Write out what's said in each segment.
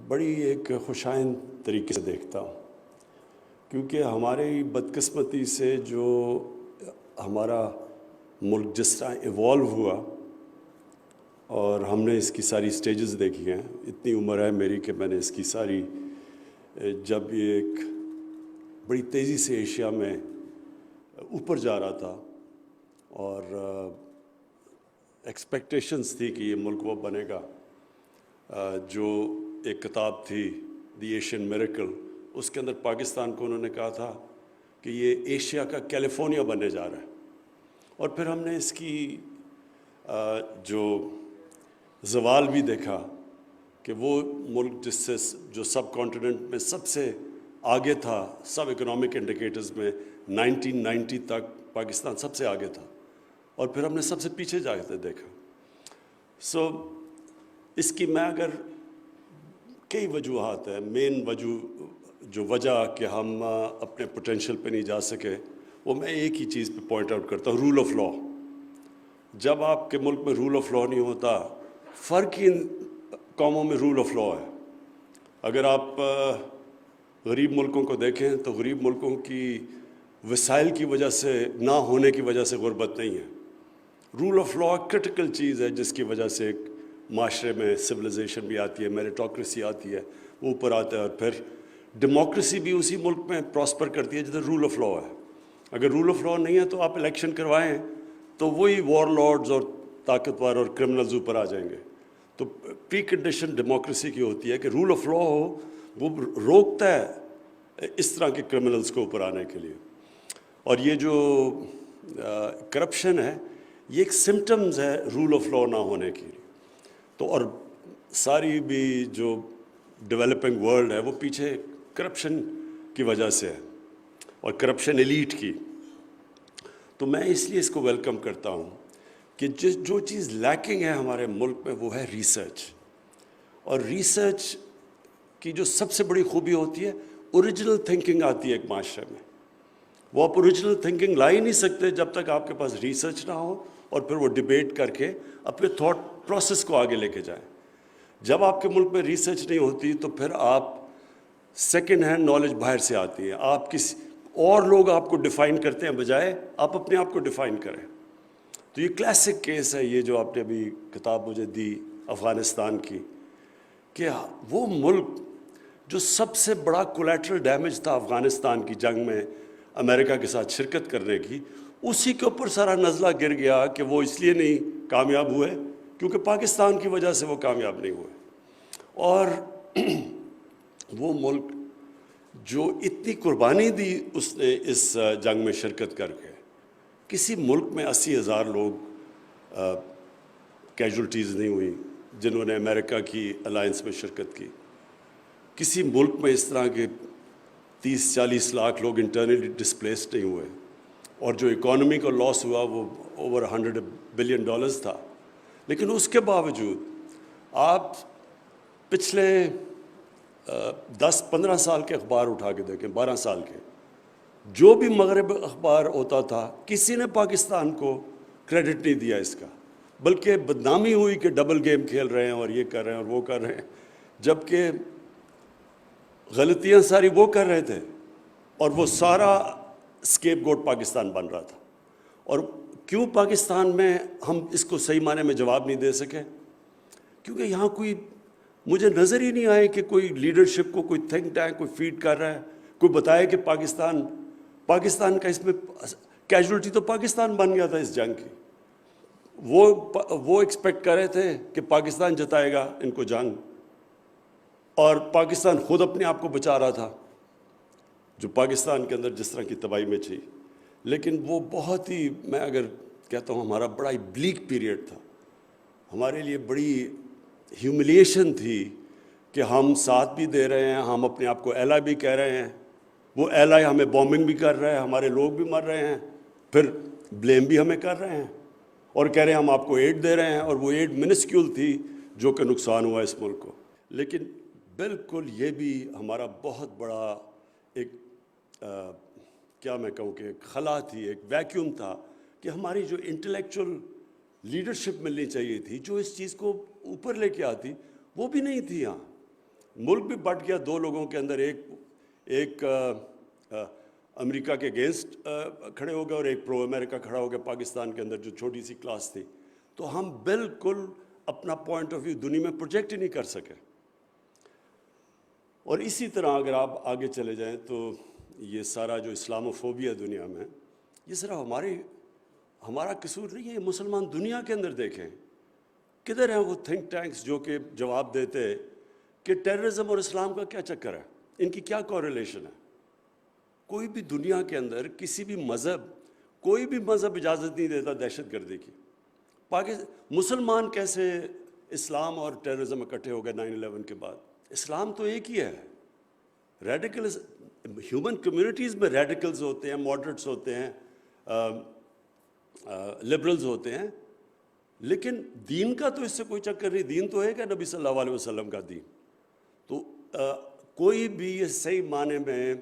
بڑی ایک خوشائند طریقے سے دیکھتا ہوں، کیونکہ ہماری بدقسمتی سے جو ہمارا ملک جس طرح ایوالو ہوا اور ہم نے اس کی ساری سٹیجز دیکھی ہیں. اتنی عمر ہے میری کہ میں نے اس کی ساری جب یہ ایک بڑی تیزی سے ایشیا میں اوپر جا رہا تھا اور ایکسپیکٹیشنز تھی کہ یہ ملک وہ بنے گا. جو ایک کتاب تھی دی ایشین میریکل، اس کے اندر پاکستان کو انہوں نے کہا تھا کہ یہ ایشیا کا کیلیفورنیا بننے جا رہا ہے. اور پھر ہم نے اس کی جو زوال بھی دیکھا کہ وہ ملک جس سے جو سب کانٹیننٹ میں سب سے آگے تھا، سب اکنامک انڈیکیٹرز میں 1990 تک پاکستان سب سے آگے تھا، اور پھر ہم نے سب سے پیچھے جا کے دیکھا. اس کی میں اگر کئی وجوہات ہیں، مین وجہ کہ ہم اپنے پوٹینشیل پہ نہیں جا سکے، وہ میں ایک ہی چیز پہ پوائنٹ آؤٹ کرتا ہوں: رول آف لا. جب آپ کے ملک میں رول آف لا نہیں ہوتا، فرق ہی ان قوموں میں رول آف لا ہے. اگر آپ غریب ملکوں کو دیکھیں تو غریب ملکوں کی وسائل کی وجہ سے نہ ہونے کی وجہ سے غربت نہیں ہے. رول آف لا کرٹیکل چیز ہے جس کی وجہ سے ایک معاشرے میں سویلائزیشن بھی آتی ہے، میریٹوکریسی آتی ہے، وہ اوپر آتا ہے، اور پھر ڈیموکریسی بھی اسی ملک میں پراسپر کرتی ہے جدھر رول آف لا ہے. اگر رول آف لا نہیں ہے تو آپ الیکشن کروائیں تو وہی وار لارڈز اور طاقتور اور کرمنلز اوپر آ جائیں گے. تو پری کنڈیشن ڈیموکریسی کی ہوتی ہے کہ رول آف لا ہو، وہ روکتا ہے اس طرح کے کرمنلز کو اوپر آنے کے لیے. اور یہ جو کرپشن ہے، یہ ایک سمٹمز ہے رول آف لا نہ ہونے کی. تو اور ساری بھی جو ڈیولپنگ ورلڈ ہے وہ پیچھے کرپشن کی وجہ سے ہے، اور کرپشن ایلیٹ کی. تو میں اس لیے اس کو ویلکم کرتا ہوں کہ جو چیز لیکنگ ہے ہمارے ملک میں وہ ہے ریسرچ. اور ریسرچ کی جو سب سے بڑی خوبی ہوتی ہے، اوریجنل تھنکنگ آتی ہے ایک معاشرے میں. وہ آپ اوریجنل تھنکنگ لا ہی نہیں سکتے جب تک آپ کے پاس ریسرچ نہ ہو اور پھر وہ ڈیبیٹ کر کے اپنے تھاٹ پروسیس کو آگے لے کے جائیں. جب آپ کے ملک میں ریسرچ نہیں ہوتی تو پھر آپ سیکنڈ ہینڈ نالج باہر سے آتی ہے. آپ کسی اور لوگ آپ کو ڈیفائن کرتے ہیں بجائے آپ اپنے آپ کو ڈیفائن کریں. تو یہ کلاسک کیس ہے یہ جو آپ نے ابھی کتاب مجھے دی افغانستان کی، کہ وہ ملک جو سب سے بڑا کولیٹرل ڈیمیج تھا افغانستان کی جنگ میں امریکہ کے ساتھ شرکت کرنے کی، اسی کے اوپر سارا نزلہ گر گیا کہ وہ اس لیے نہیں کامیاب ہوئے کیونکہ پاکستان کی وجہ سے وہ کامیاب نہیں ہوئے. اور وہ ملک جو اتنی قربانی دی اس نے اس جنگ میں شرکت کر کے، کسی ملک میں 80,000 لوگ کیجولٹیز نہیں ہوئی جنہوں نے امریکہ کی الائنس میں شرکت کی. کسی ملک میں اس طرح کے 30-40 لاکھ لوگ انٹرنلی ڈسپلیسڈ نہیں ہوئے، اور جو اکانومی کا لاس ہوا وہ اوور $100 بلین تھا. لیکن اس کے باوجود آپ پچھلے 10-15 سال کے اخبار اٹھا کے دیکھیں، 12 سال کے، جو بھی مغرب اخبار ہوتا تھا کسی نے پاکستان کو کریڈٹ نہیں دیا اس کا، بلکہ بدنامی ہوئی کہ ڈبل گیم کھیل رہے ہیں اور یہ کر رہے ہیں اور وہ کر رہے ہیں، جبکہ غلطیاں ساری وہ کر رہے تھے اور وہ سارا اسکیپ گوٹ پاکستان بن رہا تھا. اور کیوں پاکستان میں ہم اس کو صحیح معنی میں جواب نہیں دے سکے؟ کیونکہ یہاں کوئی مجھے نظر ہی نہیں آئے کہ کوئی لیڈرشپ کو کوئی تھنک ٹینک کوئی فیڈ کر رہا ہے، کوئی بتائے کہ پاکستان کا اس میں کیجولٹی تو پاکستان بن گیا تھا اس جنگ کی. وہ ایکسپیکٹ کر رہے تھے کہ پاکستان جتائے گا ان کو جنگ، اور پاکستان خود اپنے آپ کو بچا رہا تھا جو پاکستان کے اندر جس طرح کی تباہی میں تھی. لیکن وہ بہت ہی، میں اگر کہتا ہوں ہمارا بڑا ہی بلیک پیریڈ تھا، ہمارے لیے بڑی ہیوملیشن تھی کہ ہم ساتھ بھی دے رہے ہیں، ہم اپنے آپ کو ایلائی بھی کہہ رہے ہیں، وہ ایلائی ہمیں بومبنگ بھی کر رہے ہیں، ہمارے لوگ بھی مر رہے ہیں، پھر بلیم بھی ہمیں کر رہے ہیں اور کہہ رہے ہیں ہم آپ کو ایڈ دے رہے ہیں، اور وہ ایڈ منسکیول تھی جو کہ نقصان ہوا اس ملک کو. لیکن بالکل یہ بھی ہمارا بہت بڑا ایک کیا میں کہوں کہ ایک خلا تھی، ایک ویکیوم تھا کہ ہماری جو انٹلیکچول لیڈرشپ ملنی چاہیے تھی، جو اس چیز کو اوپر لے کے آتی، وہ بھی نہیں تھی. یہاں ملک بھی بٹ گیا دو لوگوں کے اندر, ایک امریکہ کے اگینسٹ کھڑے ہو گئے اور ایک پرو امریکہ کھڑا ہو گیا پاکستان کے اندر, جو چھوٹی سی کلاس تھی. تو ہم بالکل اپنا پوائنٹ آف ویو دنیا میں پروجیکٹ ہی نہیں کر سکے. اور اسی طرح اگر آپ آگے چلے جائیں تو یہ سارا جو اسلاموفوبیا دنیا میں, یہ صرف ہمارا قصور نہیں ہے, یہ مسلمان دنیا کے اندر دیکھیں کدھر ہیں وہ تھنک ٹینکس جو کہ جواب دیتے کہ ٹیررزم اور اسلام کا کیا چکر ہے, ان کی کیا کوریلیشن ہے. کوئی بھی دنیا کے اندر کسی بھی مذہب, کوئی بھی مذہب اجازت نہیں دیتا دہشت گردی کی. مسلمان کیسے اسلام اور ٹیررزم اکٹھے ہو گئے 9/11 کے بعد؟ اسلام تو ایک ہی ہے. ریڈیکلز ہیومن کمیونٹیز میں ریڈیکلز ہوتے ہیں, ماڈریٹس ہوتے ہیں, لبرلز ہوتے ہیں, لیکن دین کا تو اس سے کوئی چکر نہیں. دین تو ہے کہ نبی صلی اللہ علیہ وسلم کا دین. تو کوئی بھی یہ صحیح معنی میں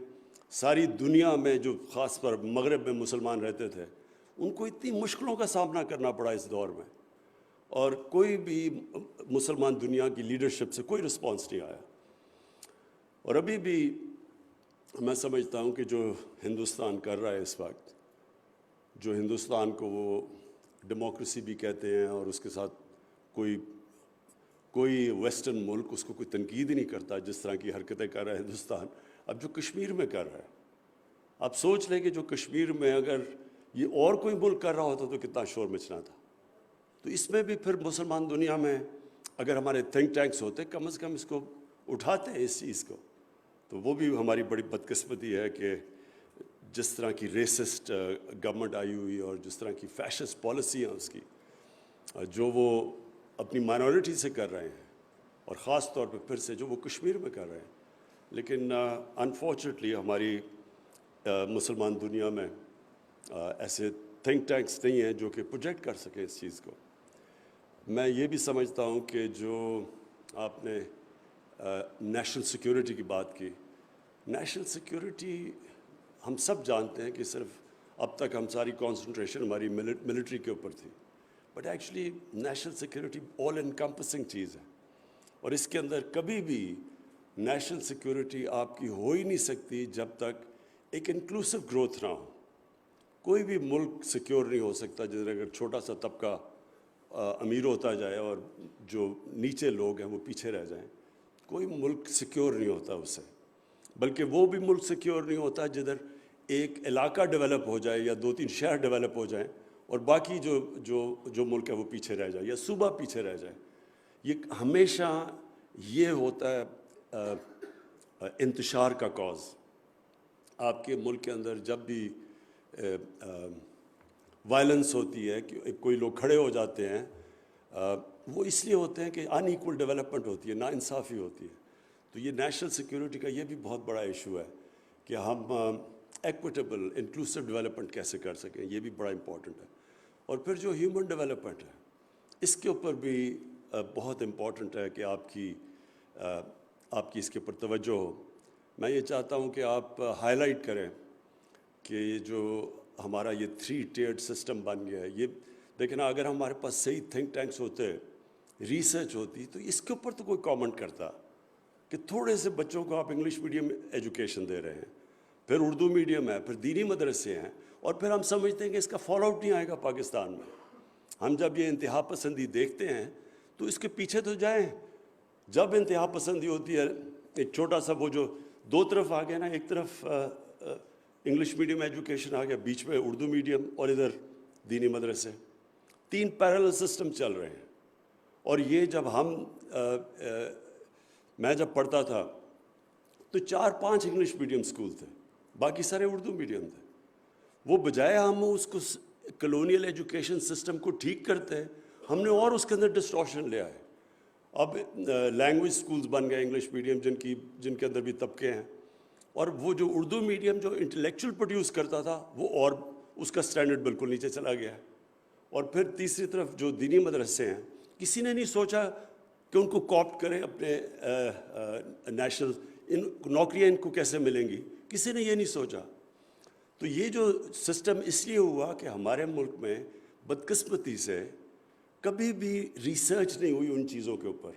ساری دنیا میں جو خاص پر مغرب میں مسلمان رہتے تھے, ان کو اتنی مشکلوں کا سامنا کرنا پڑا اس دور میں, اور کوئی بھی مسلمان دنیا کی لیڈرشپ سے کوئی رسپانس نہیں آیا. اور ابھی بھی میں سمجھتا ہوں کہ جو ہندوستان کر رہا ہے اس وقت, جو ہندوستان کو وہ ڈیموکریسی بھی کہتے ہیں, اور اس کے ساتھ کوئی ویسٹرن ملک اس کو کوئی تنقید ہی نہیں کرتا جس طرح کی حرکتیں کر رہا ہے ہندوستان, اب جو کشمیر میں کر رہا ہے. آپ سوچ لیں کہ جو کشمیر میں اگر یہ اور کوئی ملک کر رہا ہوتا تو کتنا شور مچنا تھا. تو اس میں بھی پھر مسلمان دنیا میں اگر ہمارے تھنک ٹینکس ہوتے, کم از کم اس کو اٹھاتے ہیں اس چیز کو, تو وہ بھی ہماری بڑی بدقسمتی ہے کہ جس طرح کی ریسسٹ گورنمنٹ آئی ہوئی اور جس طرح کی فیشسٹ پالیسی ہیں اس کی, جو وہ اپنی مائنورٹی سے کر رہے ہیں, اور خاص طور پہ پھر سے جو وہ کشمیر میں کر رہے ہیں. لیکن انفارچونیٹلی ہماری مسلمان دنیا میں ایسے تھنک ٹینکس نہیں ہیں جو کہ پروجیکٹ کر سکیں اس چیز کو. میں یہ بھی سمجھتا ہوں کہ جو آپ نے نیشنل سیکیورٹی کی بات کی, نیشنل سیکیورٹی ہم سب جانتے ہیں کہ صرف اب تک ہم ساری کانسنٹریشن ہماری ملٹری کے اوپر تھی, but actually national security all encompassing چیز ہے, اور اس کے اندر کبھی بھی نیشنل سیکیورٹی آپ کی ہو ہی نہیں سکتی جب تک ایک انکلوسیو گروتھ نہ ہو. کوئی بھی ملک سیکیور نہیں ہو سکتا جس اگر چھوٹا سا طبقہ امیر ہوتا جائے اور جو نیچے لوگ ہیں وہ پیچھے رہ جائیں. کوئی ملک سیکیور نہیں ہوتا اس سے, بلکہ وہ بھی ملک سیکیور نہیں ہوتا جدھر ایک علاقہ ڈیولپ ہو جائے یا 2-3 شہر ڈیولپ ہو جائیں اور باقی جو ملک ہے وہ پیچھے رہ جائے یا صوبہ پیچھے رہ جائے. یہ ہمیشہ یہ ہوتا ہے انتشار کا کاز. آپ کے ملک کے اندر جب بھی وائلنس ہوتی ہے کہ کوئی لوگ کھڑے ہو جاتے ہیں, وہ اس لیے ہوتے ہیں کہ ان ایکول ڈیولپمنٹ ہوتی ہے, ناانصافی ہوتی ہے. تو یہ نیشنل سیکیورٹی کا یہ بھی بہت بڑا ایشو ہے کہ ہم ایکویٹیبل انکلوسیو ڈیولپمنٹ کیسے کر سکیں, یہ بھی بڑا امپورٹنٹ ہے. اور پھر جو ہیومن ڈیولپمنٹ ہے اس کے اوپر بھی بہت امپورٹنٹ ہے کہ آپ کی اس کے اوپر توجہ ہو. میں یہ چاہتا ہوں کہ آپ ہائی لائٹ کریں کہ یہ جو ہمارا یہ 3 ٹیئرڈ سسٹم بن گیا ہے, یہ دیکھیں نا, اگر ہمارے پاس صحیح تھنک ٹینکس ہوتے, ریسرچ ہوتی, تو اس کے اوپر تو کوئی کامنٹ کرتا کہ تھوڑے سے بچوں کو آپ انگلش میڈیم ایجوکیشن دے رہے ہیں, پھر اردو میڈیم ہے, پھر دینی مدرسے ہیں, اور پھر ہم سمجھتے ہیں کہ اس کا فال آؤٹ نہیں آئے گا پاکستان میں. ہم جب یہ انتہا پسندی دیکھتے ہیں تو اس کے پیچھے تو جائیں. جب انتہا پسندی ہوتی ہے, ایک چھوٹا سا وہ جو 2 طرف آ گیا نا, ایک طرف انگلش میڈیم ایجوکیشن آ گیا, بیچ میں اردو میڈیم, اور ادھر دینی مدرسے, 3 پیرلل سسٹم چل رہے ہیں. اور یہ جب میں جب پڑھتا تھا تو 4-5 انگلش میڈیم سکول تھے, باقی سارے اردو میڈیم تھے. وہ بجائے ہم اس کو کلونیل ایجوکیشن سسٹم کو ٹھیک کرتے, ہم نے اور اس کے اندر ڈسٹورشن لے آئے. اب لینگویج سکولز بن گئے انگلش میڈیم جن کے اندر بھی طبقے ہیں, اور وہ جو اردو میڈیم جو انٹلیکچوئل پروڈیوس کرتا تھا وہ اور اس کا سٹینڈرڈ بالکل نیچے چلا گیا ہے. اور پھر تیسری طرف جو دینی مدرسے ہیں, کسی نے نہیں سوچا کہ ان کو کاپٹ کریں اپنے نیشنل, نوکریاں ان کو کیسے ملیں گی, کسی نے یہ نہیں سوچا. تو یہ جو سسٹم اس لیے ہوا کہ ہمارے ملک میں بدقسمتی سے کبھی بھی ریسرچ نہیں ہوئی ان چیزوں کے اوپر.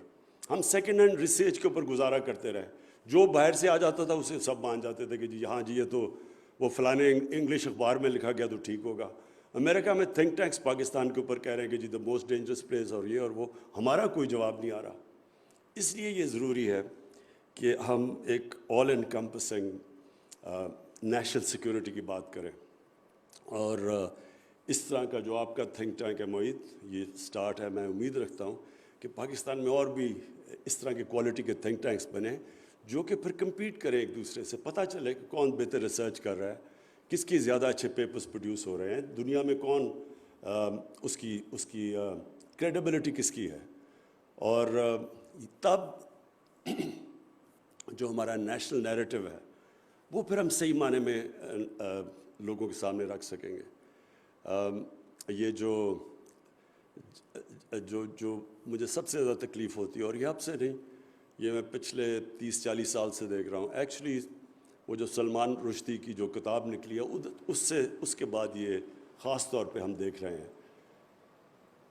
ہم سیکنڈ ہینڈ ریسرچ کے اوپر گزارا کرتے رہے. جو باہر سے آ جاتا تھا اسے سب مان جاتے تھے کہ جی ہاں جی یہ تو وہ فلانے انگلش اخبار میں لکھا گیا تو ٹھیک ہوگا. امریکہ میں تھنک ٹینکس پاکستان کے اوپر کہہ رہے ہیں کہ جی دا موسٹ ڈینجرس پلیس اور یہ اور وہ, ہمارا کوئی جواب نہیں آ رہا. اس لیے یہ ضروری ہے کہ ہم ایک آل انکمپسنگ نیشنل سیکورٹی کی بات کریں. اور اس طرح کا جو آپ کا تھنک ٹینک ہے معید, یہ سٹارٹ ہے. میں امید رکھتا ہوں کہ پاکستان میں اور بھی اس طرح کے کوالٹی کے تھنک ٹینکس بنے جو کہ پھر کمپیٹ کریں ایک دوسرے سے. پتہ چلے کہ کون بہتر ریسرچ کر رہا ہے, کس کی زیادہ اچھے پیپرز پروڈیوس ہو رہے ہیں, دنیا میں کون اس کی کریڈیبلٹی کس کی ہے. اور تب جو ہمارا نیشنل نیریٹو ہے وہ پھر ہم صحیح معنی میں لوگوں کے سامنے رکھ سکیں گے. یہ جو مجھے سب سے زیادہ تکلیف ہوتی ہے, اور یہ اب سے نہیں, یہ میں پچھلے 30-40 سال سے دیکھ رہا ہوں. ایکچولی وہ جو سلمان رشدی کی جو کتاب نکلی ہے اس کے بعد یہ خاص طور پہ ہم دیکھ رہے ہیں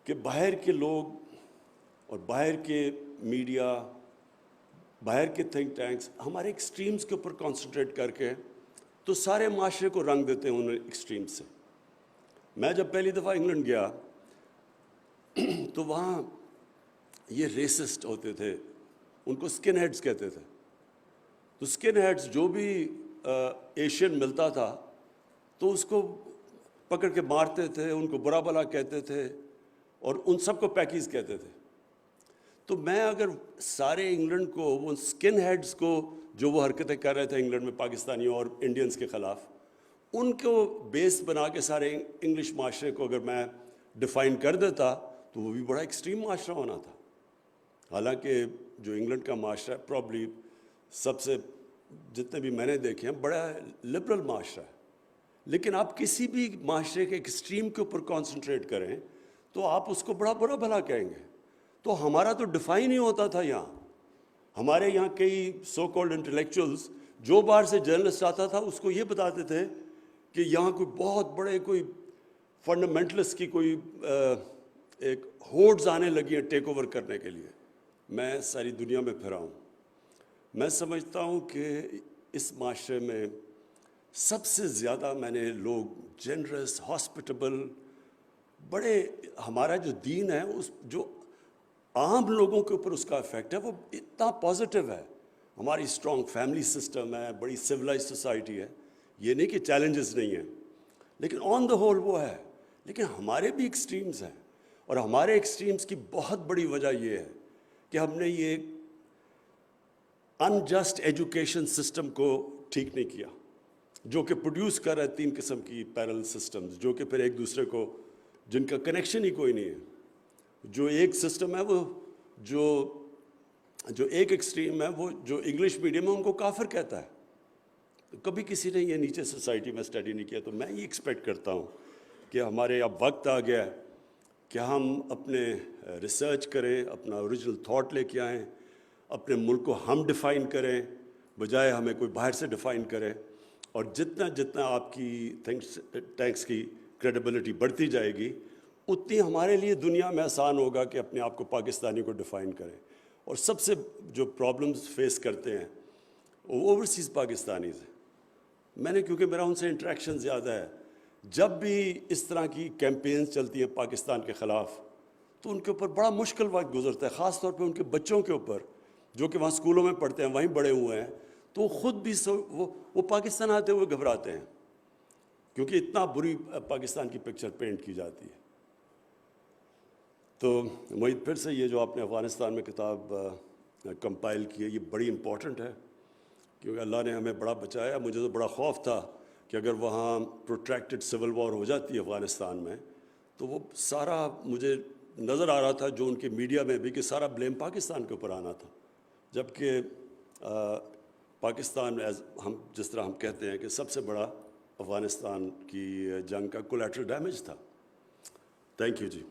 کہ باہر کے لوگ اور باہر کے میڈیا, باہر کے تھنک ٹینکس ہمارے ایکسٹریمز کے اوپر کانسنٹریٹ کر کے تو سارے معاشرے کو رنگ دیتے ہیں ان ایکسٹریمز سے. میں جب پہلی دفعہ انگلینڈ گیا تو وہاں یہ ریسسٹ ہوتے تھے, ان کو اسکن ہیڈز کہتے تھے. تو اسکن ہیڈز جو بھی ایشین ملتا تھا تو اس کو پکڑ کے مارتے تھے, ان کو برا بلا کہتے تھے اور ان سب کو پیکیز کہتے تھے. تو میں اگر سارے انگلینڈ کو, وہ اسکن ہیڈز کو جو وہ حرکتیں کر رہے تھے انگلینڈ میں پاکستانیوں اور انڈینز کے خلاف, ان کو بیس بنا کے سارے انگلش معاشرے کو اگر میں ڈیفائن کر دیتا تو وہ بھی بڑا ایکسٹریم معاشرہ ہونا تھا. حالانکہ جو انگلینڈ کا معاشرہ ہے پرابلی سب سے, جتنے بھی میں نے دیکھے ہیں, بڑا لبرل معاشرہ ہے. لیکن آپ کسی بھی معاشرے کے ایکسٹریم کے اوپر کانسنٹریٹ کریں تو آپ اس کو بڑا برا بھلا کہیں گے. تو ہمارا تو ڈیفائن ہی ہوتا تھا یہاں. ہمارے یہاں کئی سو کالڈ انٹلیکچوئلز, جو باہر سے جرنلسٹ آتا تھا اس کو یہ بتاتے تھے کہ یہاں کوئی بہت بڑے کوئی فنڈامنٹلسٹ کی کوئی ایک ہوڈز آنے لگی ہیں ٹیک اوور کرنے کے لیے. میں ساری دنیا میں پھرا ہوں, میں سمجھتا ہوں کہ اس معاشرے میں سب سے زیادہ میں نے لوگ جنرس, ہاسپٹیبل, بڑے, ہمارا جو دین ہے اس جو عام لوگوں کے اوپر اس کا افیکٹ ہے وہ اتنا پازیٹیو ہے. ہماری اسٹرانگ فیملی سسٹم ہے, بڑی سویلائز سوسائٹی ہے. یہ نہیں کہ چیلنجز نہیں ہیں, لیکن آن دا ہول وہ ہے. لیکن ہمارے بھی ایکسٹریمز ہیں, اور ہمارے ایکسٹریمز کی بہت بڑی وجہ یہ ہے کہ ہم نے یہ انجسٹ ایجوکیشن سسٹم کو ٹھیک نہیں کیا, جو کہ پروڈیوس کر رہا ہے 3 قسم کی پیرل سسٹمز, جو کہ پھر ایک دوسرے کو, جن کا کنیکشن ہی کوئی نہیں ہے. جو ایک سسٹم ہے وہ جو ایک ایکسٹریم ہے وہ جو انگلش میڈیم ہے ان کو کافر کہتا ہے. کبھی کسی نے یہ نیچے سوسائٹی میں اسٹڈی نہیں کیا. تو میں یہ ایکسپیکٹ کرتا ہوں کہ ہمارے اب وقت آ گیا ہے کہ ہم اپنے ریسرچ کریں, اپنا اوریجنل تھاٹ لے کے آئیں, اپنے ملک کو ہم ڈیفائن کریں بجائے ہمیں کوئی باہر سے ڈیفائن کرے. اور جتنا آپ کی ٹینکس کی کریڈیبلٹی بڑھتی جائے گی اتنی ہمارے لیے دنیا میں آسان ہوگا کہ اپنے آپ کو پاکستانی کو ڈیفائن کریں. اور سب سے جو پرابلمز فیس کرتے ہیں وہ اوورسیز پاکستانیز ہیں. میں نے, کیونکہ میرا ان سے انٹریکشن زیادہ ہے, جب بھی اس طرح کی کیمپینز چلتی ہیں پاکستان کے خلاف تو ان کے اوپر بڑا مشکل وقت گزرتا ہے, خاص طور پہ ان کے بچوں کے اوپر جو کہ وہاں اسکولوں میں پڑھتے ہیں, وہیں بڑے ہوئے ہیں. تو خود بھی وہ پاکستان آتے ہوئے گھبراتے ہیں کیونکہ اتنا بری پاکستان کی پکچر پینٹ کی جاتی ہے. تو معید, پھر سے یہ جو آپ نے افغانستان میں کتاب کمپائل کی ہے یہ بڑی امپورٹنٹ ہے, کیونکہ اللہ نے ہمیں بڑا بچایا. مجھے تو بڑا خوف تھا کہ اگر وہاں پروٹریکٹڈ سول وار ہو جاتی ہے افغانستان میں تو وہ سارا, مجھے نظر آ رہا تھا جو ان کے میڈیا میں بھی, کہ سارا بلیم پاکستان کے اوپر آنا تھا. جبکہ پاکستان ہم جس طرح ہم کہتے ہیں کہ سب سے بڑا افغانستان کی جنگ کا کولیٹرل ڈیمیج تھا. Thank you G.